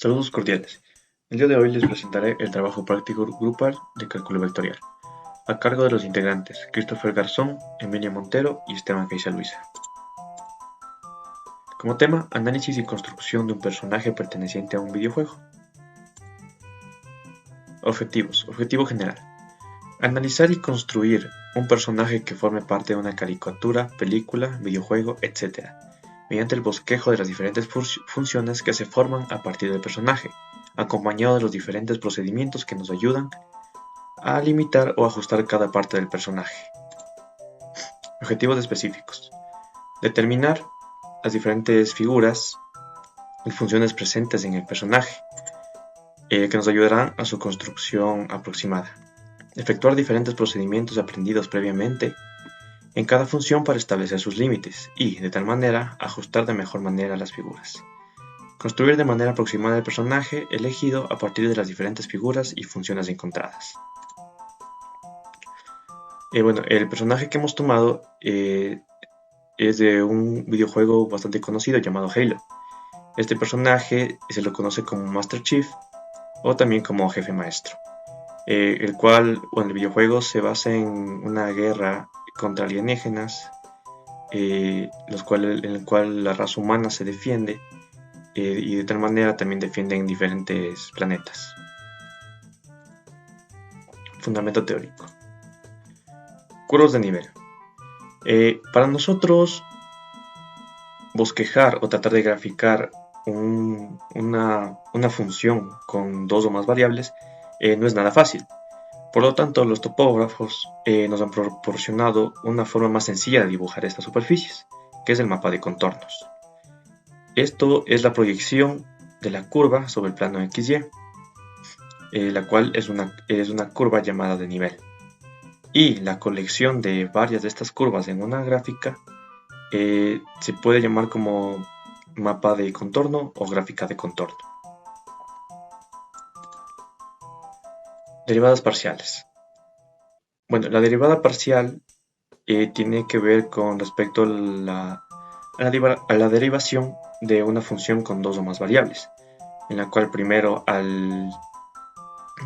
Saludos cordiales. El día de hoy les presentaré el trabajo práctico grupal de cálculo vectorial, a cargo de los integrantes Christopher Garzón, Emilia Montero y Esteban Caiza Luisa. Como tema, análisis y construcción de un personaje perteneciente a un videojuego. Objetivos. Objetivo general. Analizar y construir un personaje que forme parte de una caricatura, película, videojuego, etc., mediante el bosquejo de las diferentes funciones que se forman a partir del personaje, acompañado de los diferentes procedimientos que nos ayudan a limitar o ajustar cada parte del personaje. Objetivos específicos. Determinar las diferentes figuras y funciones presentes en el personaje, que nos ayudarán a su construcción aproximada. Efectuar diferentes procedimientos aprendidos previamente en cada función para establecer sus límites y, de tal manera, ajustar de mejor manera las figuras. Construir de manera aproximada el personaje elegido a partir de las diferentes figuras y funciones encontradas. El personaje que hemos tomado es de un videojuego bastante conocido llamado Halo. Este personaje se lo conoce como Master Chief o también como Jefe Maestro, el videojuego se basa en una guerra contra alienígenas, en el cual la raza humana se defiende y de tal manera también defienden diferentes planetas. Fundamento teórico. Curvas de nivel. Para nosotros bosquejar o tratar de graficar una función con dos o más variables no es nada fácil. Por lo tanto, los topógrafos nos han proporcionado una forma más sencilla de dibujar estas superficies, que es el mapa de contornos. Esto es la proyección de la curva sobre el plano XY, la cual es una curva llamada de nivel. Y la colección de varias de estas curvas en una gráfica se puede llamar como mapa de contorno o gráfica de contorno. Derivadas parciales. Bueno, la derivada parcial tiene que ver con respecto a la derivación de una función con dos o más variables, en la cual primero al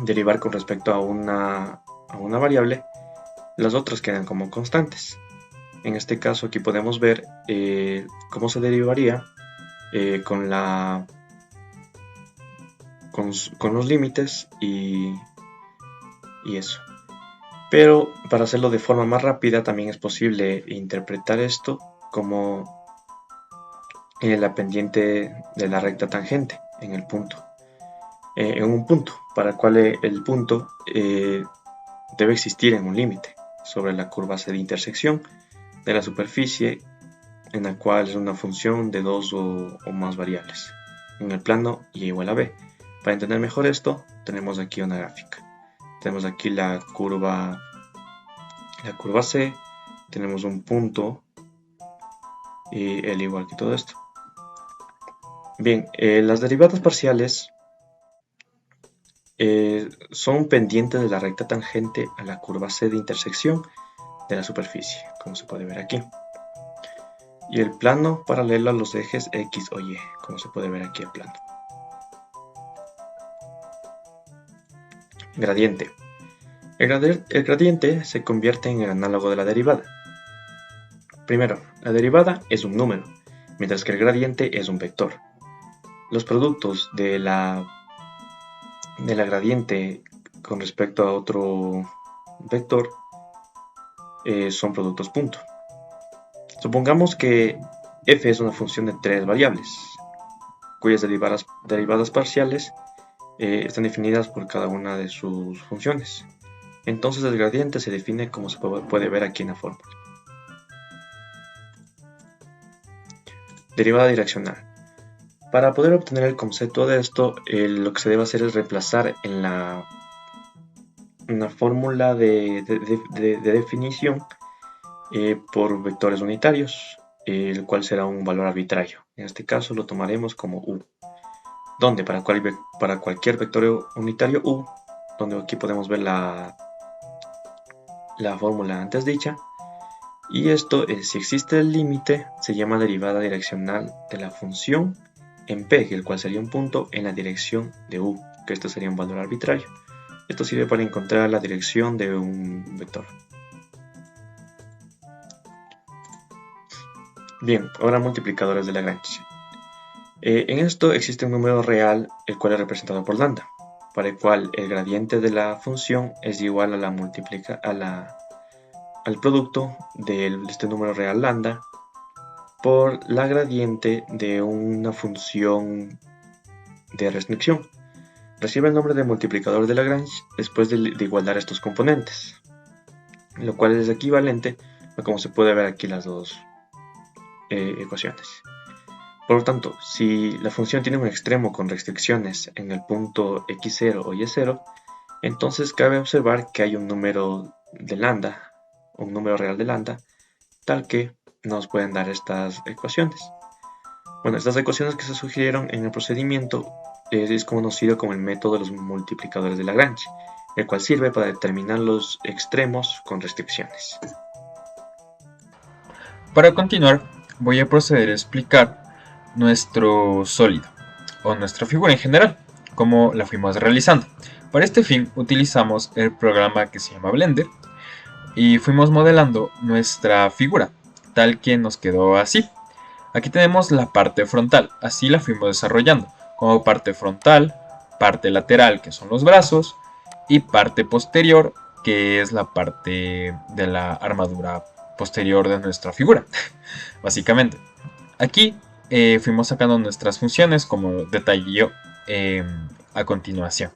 derivar con respecto a una variable, las otras quedan como constantes. En este caso aquí podemos ver cómo se derivaría con los límites y eso. Pero para hacerlo de forma más rápida también es posible interpretar esto como la pendiente de la recta tangente en el punto. En un punto, para el cual el punto debe existir en un límite sobre la curva C de intersección de la superficie, en la cual es una función de dos o más variables en el plano y igual a b. Para entender mejor esto, tenemos aquí una gráfica. Tenemos aquí la curva C, tenemos un punto y el igual que todo esto. Bien, las derivadas parciales son pendientes de la recta tangente a la curva C de intersección de la superficie, como se puede ver aquí. Y el plano paralelo a los ejes X o Y, como se puede ver aquí el plano. Gradiente. El gradiente se convierte en el análogo de la derivada. Primero, la derivada es un número, mientras que el gradiente es un vector. Los productos de la gradiente con respecto a otro vector son productos punto. Supongamos que f es una función de tres variables, cuyas derivadas parciales están definidas por cada una de sus funciones. Entonces el gradiente se define como se puede ver aquí en la fórmula. Derivada direccional. Para poder obtener el concepto de esto, lo que se debe hacer es reemplazar en la fórmula de definición por vectores unitarios, el cual será un valor arbitrario. En este caso lo tomaremos como u, donde para cualquier vector unitario u, donde aquí podemos ver la fórmula antes dicha, y esto si existe el límite se llama derivada direccional de la función en P, el cual sería un punto, en la dirección de U, que esto sería un valor arbitrario. Esto sirve para encontrar la dirección de un vector. Bien, ahora multiplicadores de Lagrange. En esto existe un número real, el cual es representado por lambda, para el cual el gradiente de la función es igual a al producto de este número real lambda por la gradiente de una función de restricción. Recibe el nombre de multiplicador de Lagrange después de igualar estos componentes, lo cual es equivalente a como se puede ver aquí las dos ecuaciones. Por lo tanto, si la función tiene un extremo con restricciones en el punto x0 o y0, entonces cabe observar que hay un número de lambda, un número real de lambda, tal que nos pueden dar estas ecuaciones. Bueno, estas ecuaciones que se sugirieron en el procedimiento es conocido como el método de los multiplicadores de Lagrange, el cual sirve para determinar los extremos con restricciones. Para continuar, voy a proceder a explicar nuestro sólido, o nuestra figura en general, cómo la fuimos realizando. Para este fin utilizamos el programa que se llama Blender y fuimos modelando nuestra figura, tal que nos quedó así. Aquí tenemos la parte frontal, así la fuimos desarrollando, como parte frontal, parte lateral, que son los brazos, y parte posterior, que es la parte de la armadura posterior de nuestra figura, básicamente. Aquí fuimos sacando nuestras funciones, como detallé a continuación.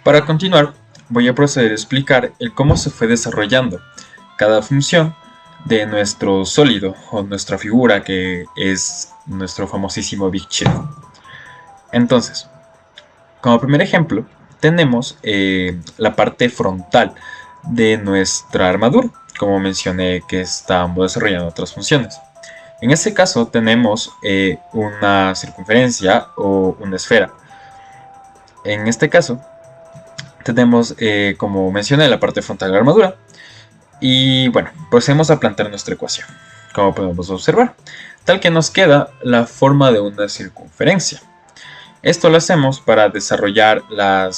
Para continuar, voy a proceder a explicar el cómo se fue desarrollando cada función de nuestro sólido o nuestra figura, que es nuestro famosísimo Big Chip. Entonces, como primer ejemplo, tenemos la parte frontal de nuestra armadura, como mencioné que estamos desarrollando otras funciones. En este caso tenemos una circunferencia o una esfera. En este caso tenemos, como mencioné, la parte frontal de la armadura. Y bueno, procedemos a plantear nuestra ecuación, como podemos observar, tal que nos queda la forma de una circunferencia. Esto lo hacemos para desarrollar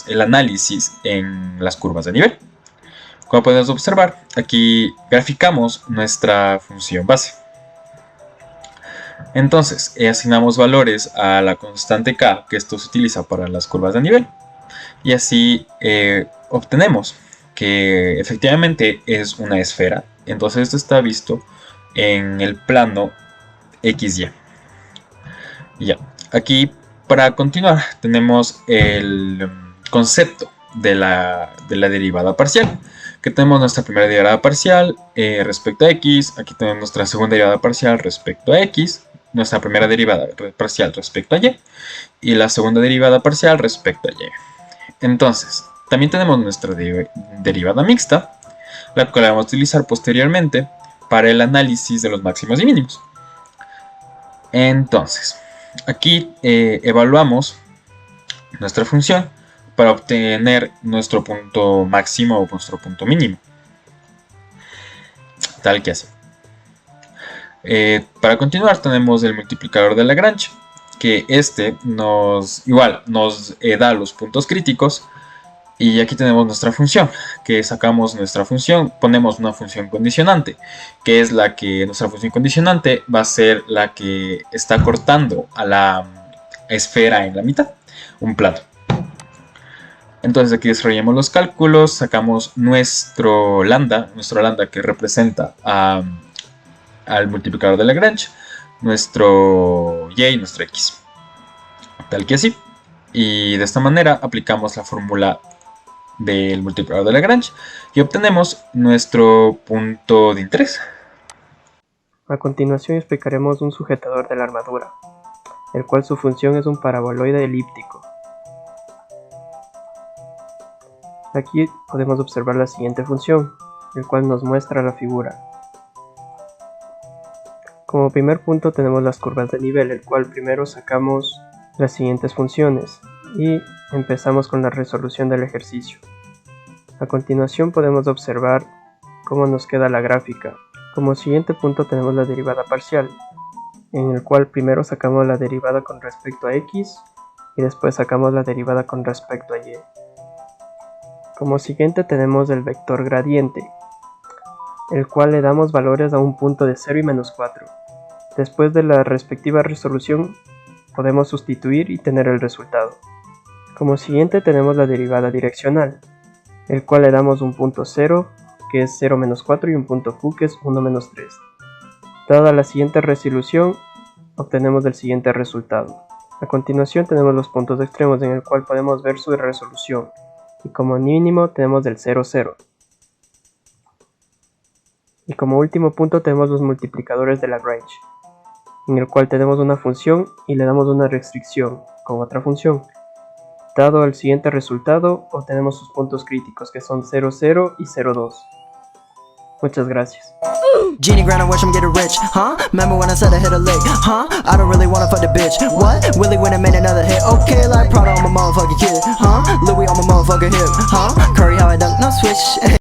el análisis en las curvas de nivel. Como podemos observar, aquí graficamos nuestra función base. Entonces, asignamos valores a la constante k, que esto se utiliza para las curvas de nivel. Y así obtenemos que efectivamente es una esfera. Entonces esto está visto en el plano XY. Ya, aquí para continuar tenemos el concepto de la derivada parcial, que tenemos nuestra primera derivada parcial respecto a x, aquí tenemos nuestra segunda derivada parcial respecto a x, nuestra primera derivada parcial respecto a y la segunda derivada parcial respecto a y. Entonces, también tenemos nuestra derivada mixta, la cual vamos a utilizar posteriormente para el análisis de los máximos y mínimos. Entonces, aquí evaluamos nuestra función para obtener nuestro punto máximo o nuestro punto mínimo. Tal que así. Para continuar tenemos el multiplicador de Lagrange, que este nos da los puntos críticos. Y aquí tenemos nuestra función, que sacamos nuestra función, ponemos una función condicionante, que es nuestra función condicionante va a ser la que está cortando a la esfera en la mitad, un plano. Entonces aquí desarrollamos los cálculos, sacamos nuestro lambda que representa al multiplicador de Lagrange, nuestro y y nuestro x, tal que así. Y de esta manera aplicamos la fórmula del multiplicador de Lagrange y obtenemos nuestro punto de interés. A continuación explicaremos un sujetador de la armadura, el cual su función es un paraboloide elíptico. Aquí podemos observar la siguiente función, el cual nos muestra la figura. Como primer punto tenemos las curvas de nivel, el cual primero sacamos las siguientes funciones y empezamos con la resolución del ejercicio. A continuación podemos observar cómo nos queda la gráfica. Como siguiente punto tenemos la derivada parcial, en el cual primero sacamos la derivada con respecto a x y después sacamos la derivada con respecto a y. Como siguiente tenemos el vector gradiente, el cual le damos valores a un punto de 0 y menos 4. Después de la respectiva resolución podemos sustituir y tener el resultado. Como siguiente tenemos la derivada direccional, el cual le damos un punto 0 que es 0 menos 4 y un punto q que es 1 menos 3. Dada la siguiente resolución obtenemos el siguiente resultado. A continuación tenemos los puntos extremos en el cual podemos ver su resolución y como mínimo tenemos el 0, 0. Y como último punto tenemos los multiplicadores de Lagrange, en el cual tenemos una función y le damos una restricción con otra función. Dado el siguiente resultado, obtenemos sus puntos críticos que son 0, 0 y 0, 2. Muchas gracias. Genie grind, I wish I'm getting rich, huh? Remember when I said I hit a lick, huh? I don't really wanna fuck the bitch, what? Willie when I made another hit, okay, like Prada on my motherfucking kid, huh? Louis on my motherfucking hip, huh? Curry how I dunk, no switch.